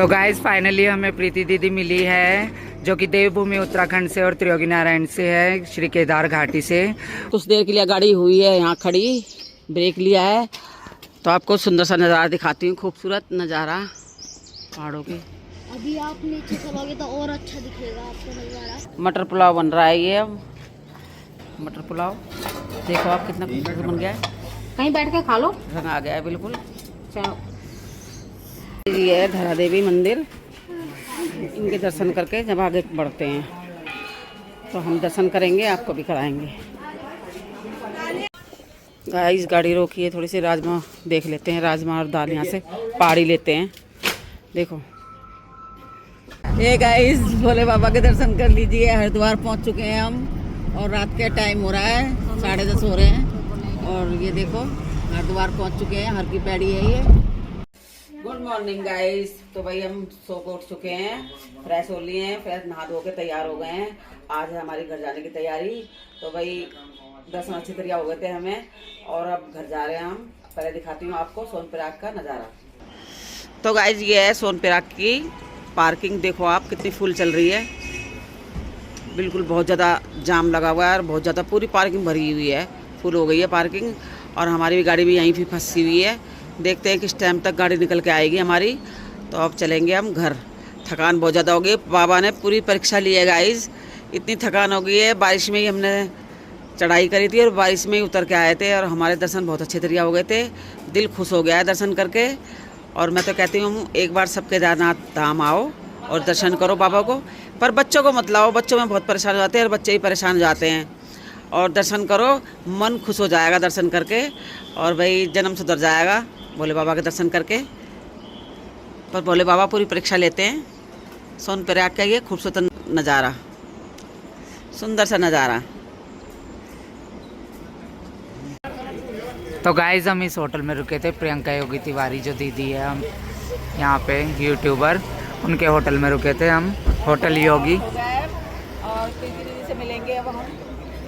तो guys finally हमें प्रीति दीदी मिली है जो कि देवभूमि उत्तराखंड से और त्रियोगी नारायण से है, श्री केदार घाटी से। कुछ देर के लिए गाड़ी हुई है यहाँ खड़ी, ब्रेक लिया है तो आपको सुंदर सा नज़ारा दिखाती हूँ। खूबसूरत नज़ारा पहाड़ों के। अभी आप नीचे चलोगे तो और अच्छा दिखेगा आपको नज़ारा। मटर पुलाव बन रहा है ये। अब मटर पुलाव देखो आप कितना खूबसूरत बन गया है। कहीं बैठ के खा लो। रंग आ गया है बिल्कुल। चलो ये है धरा देवी मंदिर, इनके दर्शन करके जब आगे बढ़ते हैं तो हम दर्शन करेंगे, आपको भी कराएंगे। गाइस गाड़ी रोकी है, थोड़ी सी राजमा देख लेते हैं। राजमा और दाल यहाँ से पहाड़ी लेते हैं। देखो ये गाइस भोले बाबा के दर्शन कर लीजिए। हरिद्वार पहुँच चुके हैं हम और रात के टाइम हो रहा है, 10:30 हो रहे हैं। और ये देखो हरिद्वार पहुँच चुके हैं, हर की पैड़ी है ये। Good morning guys. तो भाई हम सो को उठ चुके हैं, फ्रेश हो लिए हैं, फिर नहा धो के तैयार हो गए हैं। आज है हमारी घर जाने की तैयारी। तो भाई दर्शन अच्छी तरह हो गए थे हमें और अब घर जा रहे हैं हम। पहले दिखाती हूँ आपको सोनप्रयाग का नज़ारा। तो गाइस ये है सोनप्रयाग की पार्किंग। देखो आप कितनी फुल चल रही है, बिल्कुल बहुत ज़्यादा जाम लगा हुआ है और बहुत ज़्यादा पूरी पार्किंग भरी हुई है, फुल हो गई है पार्किंग। और हमारी भी गाड़ी भी यहीं भी फंसी हुई है। देखते हैं किस टाइम तक गाड़ी निकल के आएगी हमारी। तो अब चलेंगे हम घर। थकान बहुत ज़्यादा हो गई, बाबा ने पूरी परीक्षा ली है गाइस। इतनी थकान हो गई है, बारिश में ही हमने चढ़ाई करी थी और बारिश में ही उतर के आए थे और हमारे दर्शन बहुत अच्छे तरीके हो गए थे। दिल खुश हो गया है दर्शन करके। और मैं तो कहती हूँ एक बार सब केदारनाथ धाम आओ और दर्शन करो बाबा को, पर बच्चों को मत लाओ, बच्चों में बहुत परेशान हो जाते हैं और बच्चे ही परेशान हो जाते हैं। और दर्शन करो, मन खुश हो जाएगा दर्शन करके और भाई जन्म सुधर जाएगा भोले बाबा के दर्शन करके। पर भोले बाबा पूरी परीक्षा लेते हैं। सोनप्रयाग का ये खूबसूरत नज़ारा, सुंदर सा नज़ारा। तो गाइस हम इस होटल में रुके थे, प्रियंका योगी तिवारी जो दीदी है हम यहाँ पे यूट्यूबर, उनके होटल में रुके थे हम, होटल योगी। और दीदी से मिलेंगे अब हम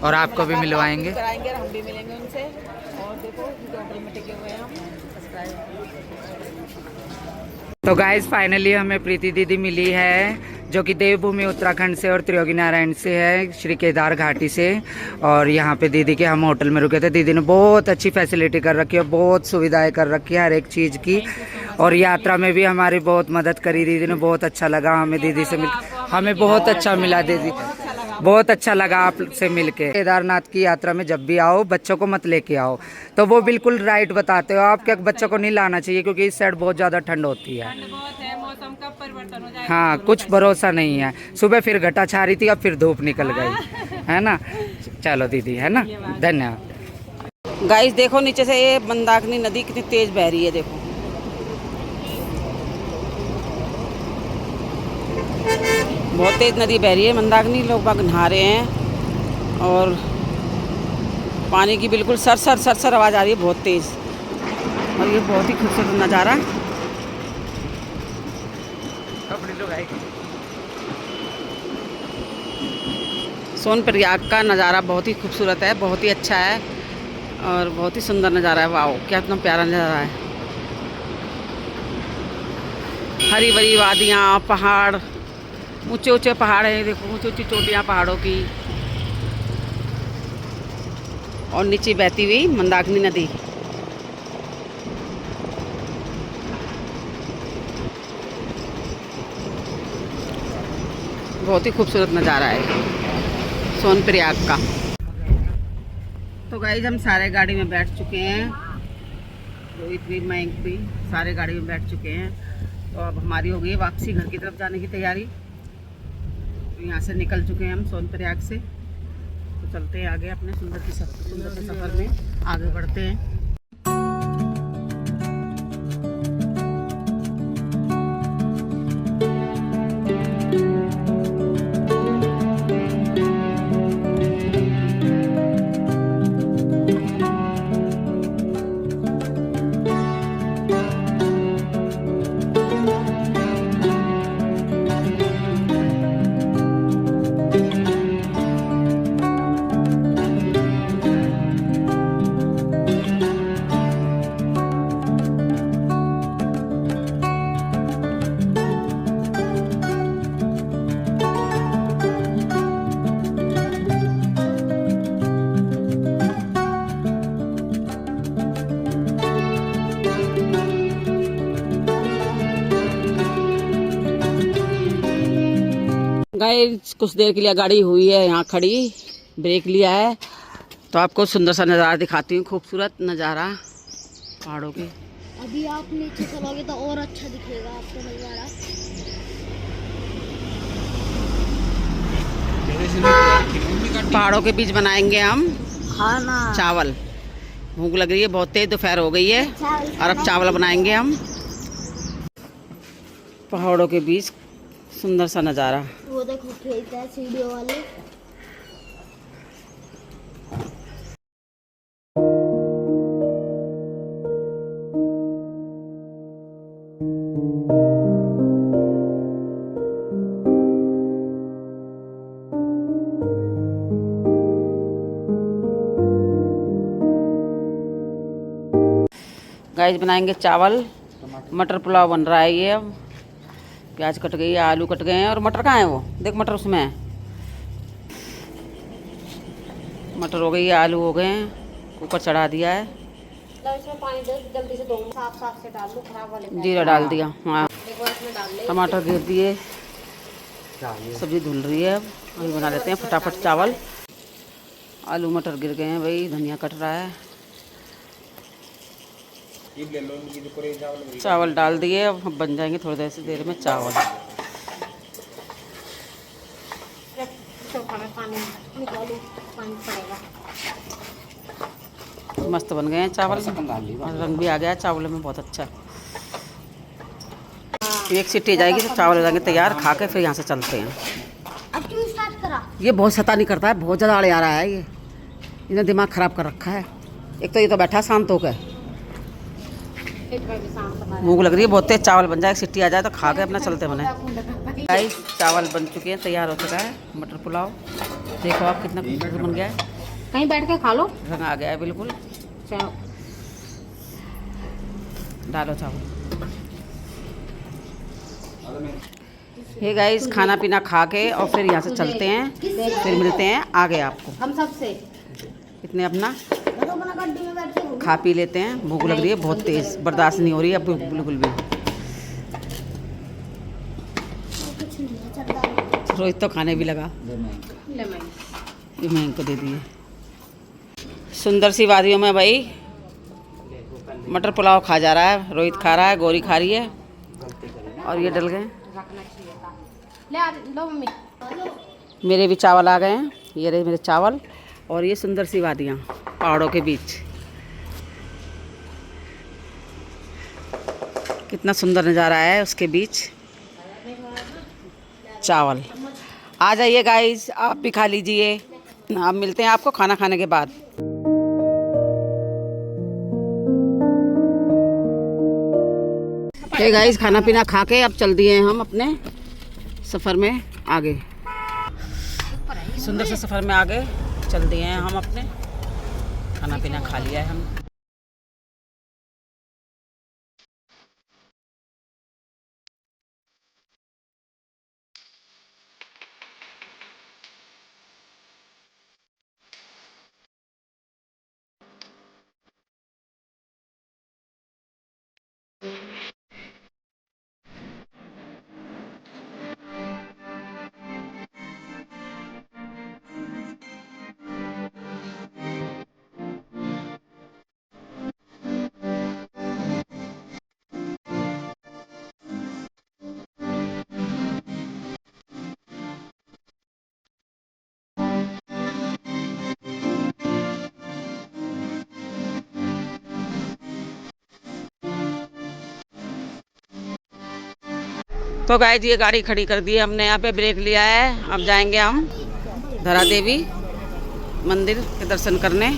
और आपको भी मिलवाएंगे। कराएंगे, हम भी मिलेंगे उनसे। और देखो होटल में टिके हुए हैं हम। तो गाइस फाइनली हमें प्रीति दीदी मिली है जो कि देवभूमि उत्तराखंड से और त्रियोगी नारायण से है, श्री केदार घाटी से। और यहाँ पे दीदी के हम होटल में रुके थे। दीदी ने बहुत अच्छी फैसिलिटी कर रखी है, बहुत सुविधाएं कर रखी है हर एक चीज़ की। और यात्रा में भी हमारी बहुत मदद करी दीदी ने। बहुत अच्छा लगा हमें दीदी से मिल, हमें बहुत अच्छा मिला दीदी, बहुत अच्छा लगा आपसे मिलके। केदारनाथ की यात्रा में जब भी आओ बच्चों को मत लेके आओ, तो वो बिल्कुल राइट बताते हो आप, क्या बच्चों को नहीं लाना चाहिए क्योंकि इस साइड बहुत ज़्यादा ठंड होती है। मौसम का परिवर्तन हो जाए, हाँ कुछ भरोसा नहीं है। सुबह फिर घटा छा रही थी, अब फिर धूप निकल गई है ना। चलो दीदी, है ना, धन्यवाद। गाइस देखो नीचे से ये मंदाकिनी नदी कितनी तेज बह रही है। देखो बहुत तेज नदी बह रही है मंदाकिनी। लोग बाग नहा रहे हैं और पानी की बिल्कुल सर सर सर सर आवाज़ आ रही है, बहुत तेज़। और ये बहुत ही खूबसूरत नज़ारा। सोनप्रयाग का नज़ारा बहुत ही खूबसूरत है, बहुत ही अच्छा है और बहुत ही सुंदर नज़ारा है। वाओ क्या इतना प्यारा नज़ारा है। हरी भरी वादियाँ, पहाड़, ऊंचे ऊंचे पहाड़ हैं। देखो ऊंची ऊंची चोटियाँ पहाड़ों की और नीचे बहती हुई मंदाकिनी नदी। बहुत ही खूबसूरत नज़ारा है सोनप्रयाग का। तो गाइस हम सारे गाड़ी में बैठ चुके हैं, रोहित भी, मयंक भी, सारे गाड़ी में बैठ चुके हैं। तो अब हमारी हो गई वापसी घर की तरफ जाने की तैयारी। तो यहाँ से निकल चुके हैं हम सोनप्रयाग से। तो चलते हैं आगे अपने सुंदर से सफ़र में आगे बढ़ते हैं। गाइस कुछ देर के लिए गाड़ी हुई है यहाँ खड़ी, ब्रेक लिया है, तो आपको सुंदर सा नज़ारा दिखाती हूँ, खूबसूरत नज़ारा पहाड़ों के। अभी आप नीचे चलोगे तो और अच्छा दिखेगा आपको नज़ारा। पहाड़ों के बीच बनाएंगे हम खाना चावल। भूख लग रही है बहुत तेज, दोपहर हो गई है और अब चावल बनाएंगे हम। पहाड़ों के बीच सुंदर सा नज़ारा। वो देखो खेत है सीढ़ियों वाले। गाइस बनाएंगे चावल, मटर पुलाव बन रहा है ये। अब प्याज कट गई है, आलू कट गए हैं, और मटर कहाँ है वो देख, मटर उसमें है। मटर हो गई है, आलू हो गए हैं, कुकर चढ़ा दिया है। इसमें पानी दे, जल्दी से दो, साफ साफ से डाल दो, खराब वाले जीरा डाल दिया, हाँ। देखो इसमें डाल ले। टमाटर गिर दिए, सब्जी धुल रही है। अब अभी बना लेते हैं फटाफट चावल। आलू मटर गिर गए हैं भाई, धनिया कट रहा है। चावल डाल दिए, अब बन जाएंगे थोड़ी देर से देर में चावल। मस्त बन गए हैं चावल, और रंग भी आ गया चावल में बहुत अच्छा। एक सीटी जाएगी तो चावल हो जाएंगे तैयार, खा के फिर यहाँ से चलते हैं। अब क्यों स्टार्ट करा? ये बहुत शैतानी करता है, बहुत ज़्यादा आड़े आ रहा है ये, इन्हें दिमाग ख़राब कर रखा है। एक तो ये तो बैठा शांत होकर, भूख लग रही है बहुत तेज। चावल बन जाए, एक सीटी आ जाए तो खा के अपना चलते बने। गाइस चावल बन चुके हैं, तैयार हो चुका है मटर पुलाव। देखो आप कितना खूबसूरत बन गया है, कहीं बैठ के खा लो। रंग आ गया है बिल्कुल। डालो चावल। ये गाइस खाना पीना खा के और फिर यहाँ से चलते हैं, फिर मिलते हैं आगे आपको। हम सबसे इतने अपना खा पी लेते हैं, भूख लग रही है बहुत तेज़, बर्दाश्त नहीं हो रही है अब बिल्कुल भी। रोहित तो खाने भी लगा, ये महंग को दे दिए। सुंदर सी वादियों में भाई मटर पुलाव खा जा रहा है, रोहित खा रहा है, गौरी खा रही है, और ये डल गए। मेरे भी चावल आ गए हैं, ये रहे मेरे चावल, और ये सुंदर सी वादियाँ पहाड़ों के बीच। कितना सुंदर नज़ारा है उसके बीच। चावल आ जाइए गाइस, आप भी खा लीजिए। आप मिलते हैं आपको खाना खाने के बाद। हे गाइस खाना पीना खा के अब चल दिए हैं हम अपने सफ़र में आगे। सुंदर से सफ़र में आगे चल दिए हैं हम अपने, खाना पीना खा लिया है हम। तो गाइस ये गाड़ी खड़ी कर दी है हमने, यहाँ पे ब्रेक लिया है। अब जाएंगे हम धरा देवी मंदिर के दर्शन करने,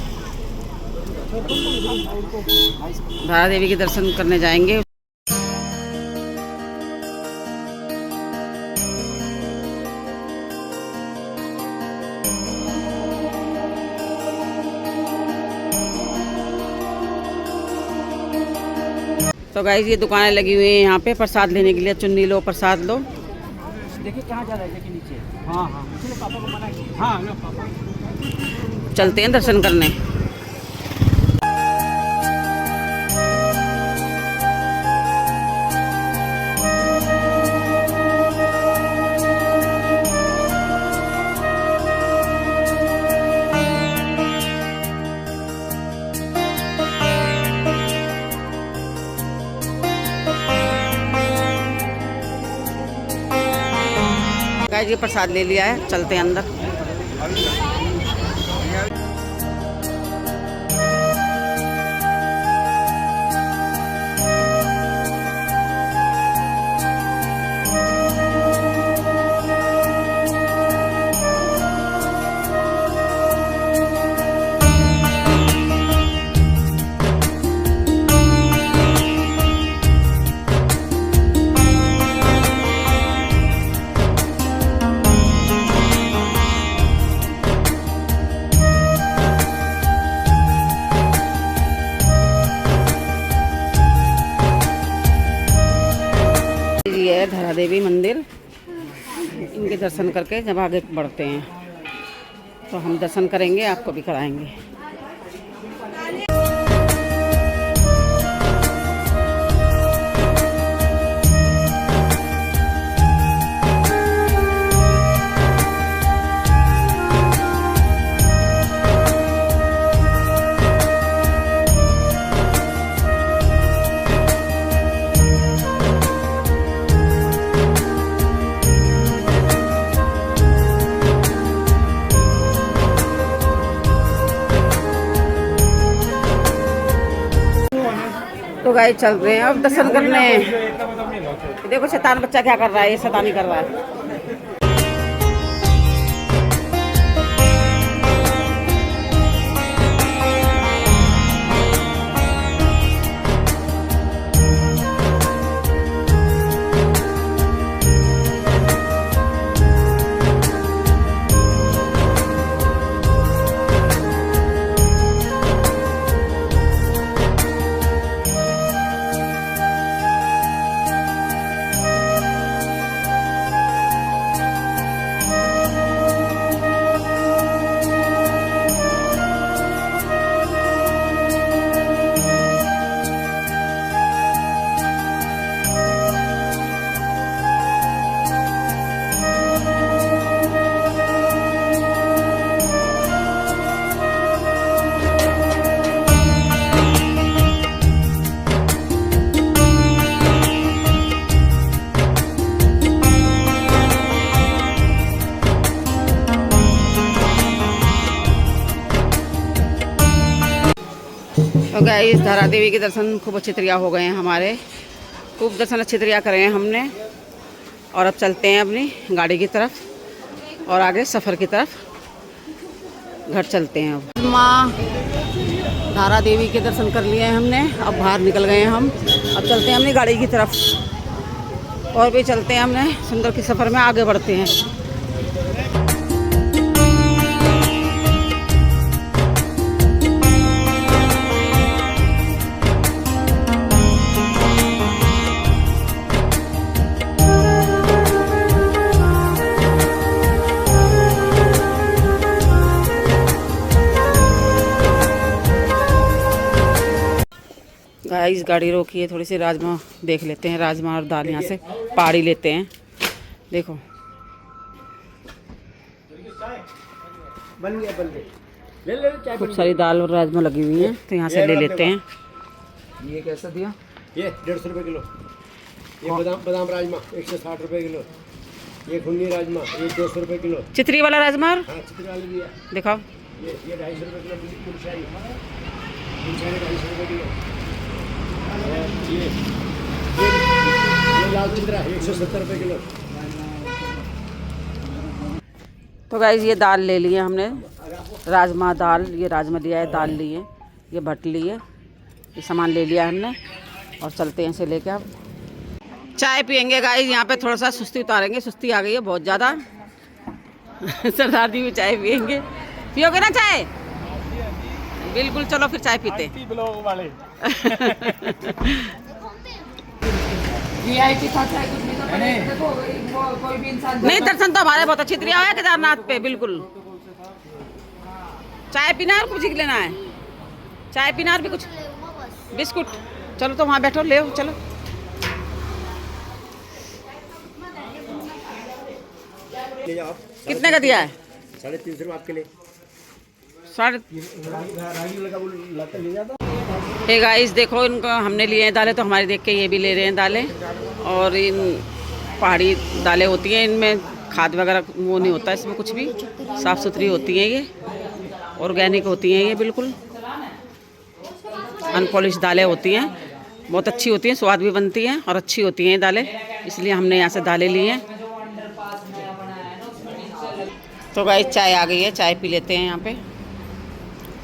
धरा देवी के दर्शन करने जाएंगे। तो गाइस ये दुकानें लगी हुई हैं यहाँ पे प्रसाद लेने के लिए, चुन्नी लो प्रसाद लो। देखिए कहाँ जा रहा है, देखिए नीचे। हाँ हाँ पापा को मना किया। हाँ लो पापा। चलते हैं दर्शन करने। गाइस ये प्रसाद ले लिया है, चलते हैं अंदर। ये है धरा देवी मंदिर, इनके दर्शन करके जब आगे बढ़ते हैं तो हम दर्शन करेंगे, आपको भी कराएंगे। तो गाइस चल रहे हैं अब दर्शन करने। देखो शैतान बच्चा क्या कर रहा है, ये शैतानी कर रहा है। तो गाइस धरा देवी के दर्शन खूब अच्छी तरीका हो गए हैं हमारे, खूब दर्शन अच्छी तरीका करे हैं हमने। और अब चलते हैं अपनी गाड़ी की तरफ और आगे सफ़र की तरफ घर चलते हैं। अब माँ धारा देवी के दर्शन कर लिए हैं हमने, अब बाहर निकल गए हैं हम। अब चलते हैं अपनी गाड़ी की तरफ और भी चलते हैं हमने सुंदर के सफ़र में आगे बढ़ते हैं। गाइस गाड़ी रोकी है, थोड़ी सी राजमा देख लेते हैं, राजमा और दाल यहाँ से पहाड़ी लेते हैं। देखो खूब सारी दाल और राजमा लगी हुई हैं, तो यहाँ से ले लेते हैं। ये कैसा दिया? ये 150 रुपये किलो। ये बादाम राजमा 160 रुपये किलो। ये घुन्नी राजमा ये 200 रुपये किलो। चित्री वाला राजमा, हाँ चित्री वाली भी है। दिखाओ। ये 250 रुपये किलो। गुलशाही 250 रुपये किलो। और ये लाल चित्रा 170 रुपये किलो। तो गाइस ये दाल ले लिए हमने, राजमा दाल, ये राजमा लिया है, दाल ली है, ये भट्ट ली है, ये सामान ले लिया हमने और चलते हैं इसे लेके। अब चाय पियेंगे गाइस, यहाँ पे थोड़ा सा सुस्ती उतारेंगे, सुस्ती आ गई है बहुत ज़्यादा। सरदार जी भी चाय पियेंगे, पियोगे ना चाय? बिल्कुल, चलो फिर चाय पीते। नहीं दर्शन तो हमारे बहुत अच्छी तरह हुआ है केदारनाथ पे, बिल्कुल। चाय पीना और कुछ लेना है, चाय पीना और भी कुछ बिस्कुट। चलो तो वहाँ बैठो, ले चलो। कितने का दिया है? 350 रुपये आपके लिए। हे गाइस देखो, इनको हमने लिए हैं दालें, तो हमारे देख के ये भी ले रहे हैं दालें। और इन पहाड़ी दालें होती हैं, इनमें खाद वगैरह वो नहीं होता इसमें कुछ भी, साफ़ सुथरी होती हैं ये, ऑर्गेनिक होती हैं ये, बिल्कुल अनपॉलिश दालें होती हैं, बहुत अच्छी होती हैं, स्वाद भी बनती हैं और अच्छी होती हैं ये दालें, इसलिए हमने यहाँ से दालें ली हैं। तो गाइस चाय आ गई है, चाय पी लेते हैं यहाँ पे,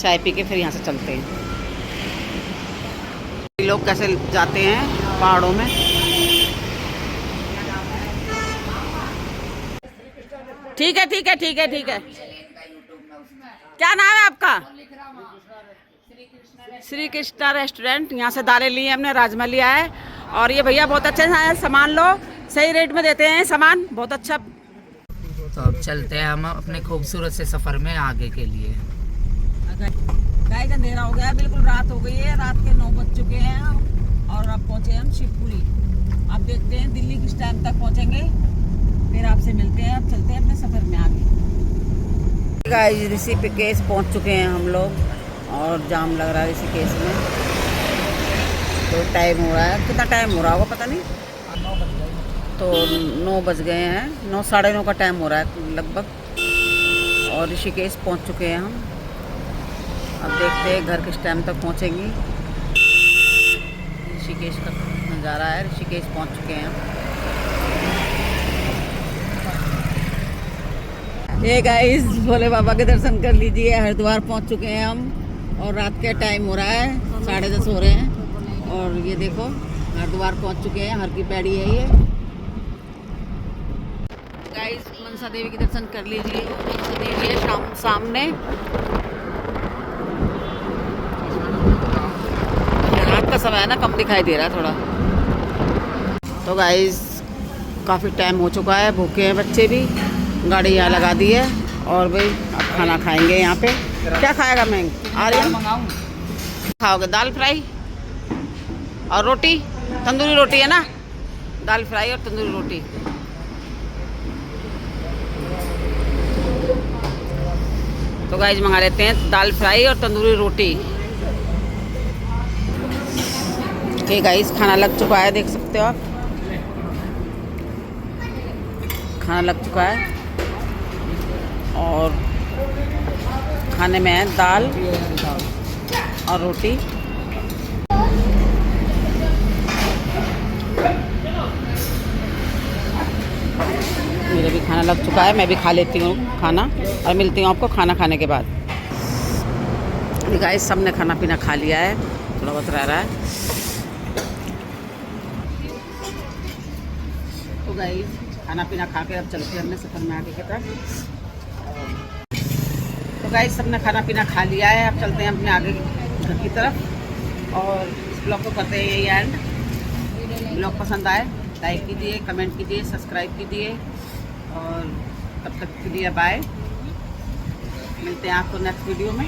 चाय पी के फिर यहाँ से चलते हैं। लोग कैसे जाते हैं पहाड़ों में। ठीक है ठीक है ठीक है ठीक है। क्या नाम है आपका? श्री कृष्णा रेस्टोरेंट। यहाँ से दालें ली हैं हमने, राजमा लिया है, और ये भैया बहुत अच्छे सामान लो, सही रेट में देते हैं सामान, बहुत अच्छा। तो अब चलते हैं हम अपने खूबसूरत से सफर में आगे के लिए। गाइस अंधेरा हो गया, बिल्कुल रात हो गई है, रात के 9 बज चुके हैं और अब पहुंचे हम शिवपुरी। अब देखते हैं दिल्ली किस टाइम तक पहुंचेंगे, फिर आपसे मिलते हैं। अब चलते हैं अपने सफर में आगे। गाइस ऋषिकेश पहुंच चुके हैं हम लोग, और जाम लग रहा है ऋषिकेश में। तो टाइम हो रहा है, कितना टाइम हो रहा होगा पता नहीं, तो 9 बज गए हैं, 9 साढ़े 9 का टाइम हो रहा है लगभग, और ऋषिकेश पहुंच चुके हैं हम। अब देखते हैं घर किस टाइम तक पहुंचेंगी। ऋषिकेश का नज़ारा है, ऋषिकेश पहुंच चुके हैं हम। ये गाइस भोले बाबा के दर्शन कर लीजिए, हरिद्वार पहुंच चुके हैं हम, और रात का टाइम हो रहा है, 10:30 हो रहे हैं, और ये देखो हरिद्वार पहुंच चुके हैं, हर की पैड़ी है ये। गाइस मनसा देवी के दर्शन कर लीजिए, मनसा देवी है सामने। रात का समय है ना, कम दिखाई दे रहा है थोड़ा। तो गाइस काफ़ी टाइम हो चुका है, भूखे हैं बच्चे भी, गाड़ी यहाँ लगा दी है, और भाई अब खाना खाएंगे यहाँ पे। क्या खाएगा मैं? आर्यन खाओगे? दाल फ्राई और रोटी, तंदूरी रोटी है ना, दाल फ्राई और तंदूरी रोटी। तो गाइस मंगा लेते हैं दाल फ्राई और तंदूरी रोटी। ठीक गाइस खाना लग चुका है, देख सकते हो आप, खाना लग चुका है, और खाने में है दाल और रोटी। मेरा भी खाना लग चुका है, मैं भी खा लेती हूँ खाना, और मिलती हूँ आपको खाना खाने के बाद। गाइस सबने खाना पीना खा लिया है, थोड़ा बहुत रह रहा है। तो गाइस खाना पीना खा के अब चलते हैं अपने सफ़र में आगे की तरफ। तो गाइस सबने खाना पीना खा लिया है, अब चलते हैं अपने आगे घर की तरफ, और इस ब्लॉग को करते हैं यही एंड। ब्लॉग पसंद आए लाइक कीजिए, कमेंट कीजिए, सब्सक्राइब कीजिए, और तब तक के लिए बाय, मिलते हैं आपको नेक्स्ट वीडियो में।